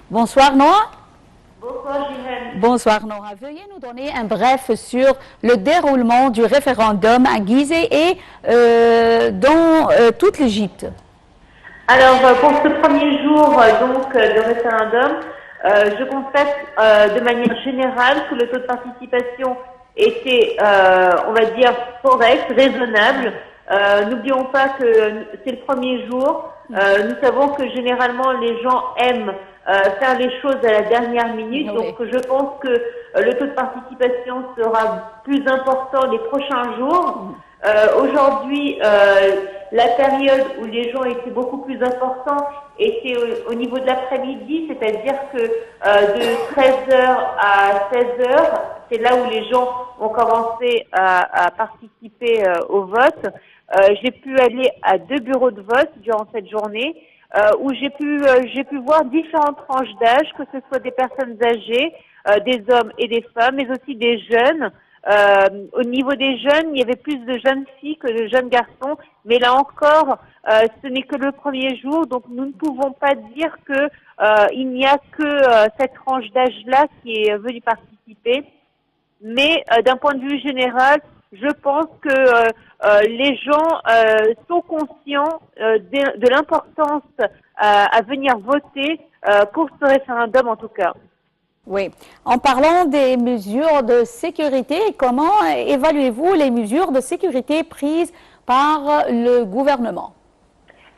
Bonsoir Noah. Bonsoir Jérém. Bonsoir Nora. Veuillez nous donner un bref sur le déroulement du référendum à Gizeh et dans toute l'Égypte. Alors pour ce premier jour de référendum, je constate de manière générale que le taux de participation était, on va dire, correct, raisonnable. N'oublions pas que c'est le premier jour. Nous savons que généralement les gens aiment faire les choses à la dernière minute. Oui. Donc je pense que le taux de participation sera plus important les prochains jours. Aujourd'hui, la période où les gens étaient beaucoup plus importants était au niveau de l'après-midi, c'est-à-dire que de 13h à 16h, c'est là où les gens ont commencé à participer au vote. J'ai pu aller à 2 bureaux de vote durant cette journée où j'ai pu voir différentes tranches d'âge, que ce soit des personnes âgées, des hommes et des femmes, mais aussi des jeunes. Au niveau des jeunes, il y avait plus de jeunes filles que de jeunes garçons, mais là encore, ce n'est que le premier jour, donc nous ne pouvons pas dire que il n'y a que cette tranche d'âge-là qui est venue participer. Mais d'un point de vue général, je pense que les gens sont conscients de l'importance à venir voter pour ce référendum en tout cas. Oui. En parlant des mesures de sécurité, comment évaluez-vous les mesures de sécurité prises par le gouvernement?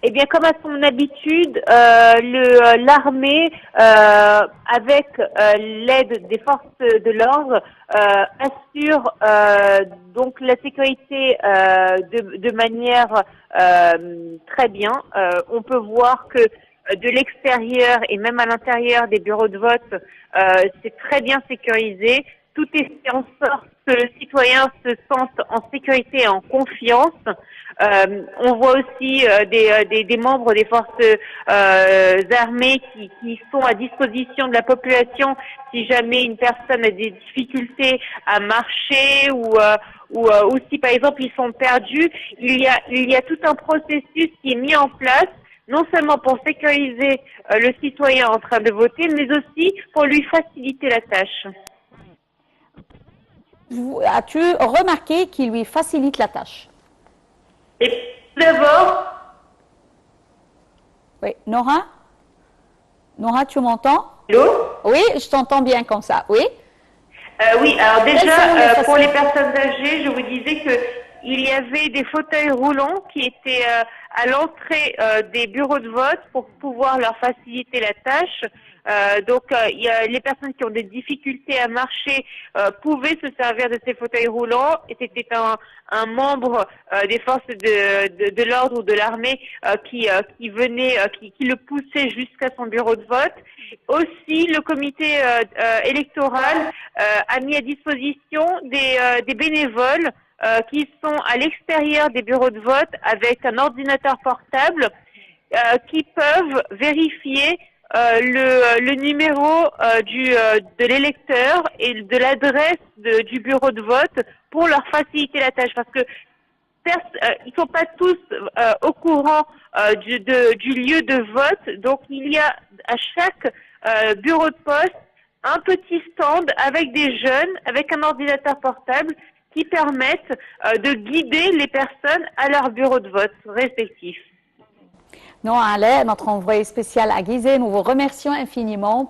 Eh bien, comme à son habitude, l'armée, avec l'aide des forces de l'ordre, assure donc la sécurité de manière très bien. On peut voir que de l'extérieur et même à l'intérieur des bureaux de vote, c'est très bien sécurisé. Tout est fait en sorte que le citoyen se sente en sécurité et en confiance. On voit aussi des membres des forces armées qui sont à disposition de la population si jamais une personne a des difficultés à marcher ou si par exemple ils sont perdus. Il y a tout un processus qui est mis en place, non seulement pour sécuriser le citoyen en train de voter, mais aussi pour lui faciliter la tâche. As-tu remarqué qu'il lui facilite la tâche? Et d'abord, Oui. Nora? Nora, tu m'entends? allô? Oui, je t'entends bien comme ça. Oui? Oui, alors Quelles sont déjà, les pour les façons- personnes âgées, je vous disais que il y avait des fauteuils roulants qui étaient à l'entrée des bureaux de vote pour pouvoir leur faciliter la tâche. Il y a les personnes qui ont des difficultés à marcher pouvaient se servir de ces fauteuils roulants. Et c'était un membre des forces de l'ordre ou de l'armée qui venait, qui le poussait jusqu'à son bureau de vote. Aussi, le comité électoral a mis à disposition des bénévoles qui sont à l'extérieur des bureaux de vote avec un ordinateur portable qui peuvent vérifier le numéro de l'électeur et de l'adresse du bureau de vote pour leur faciliter la tâche. Parce que ils ne sont pas tous au courant du lieu de vote. Donc, il y a à chaque bureau de poste un petit stand avec des jeunes, avec un ordinateur portable qui permettent de guider les personnes à leur bureau de vote respectif. Noah Allais, notre envoyé spécial à Gizeh, nous vous remercions infiniment.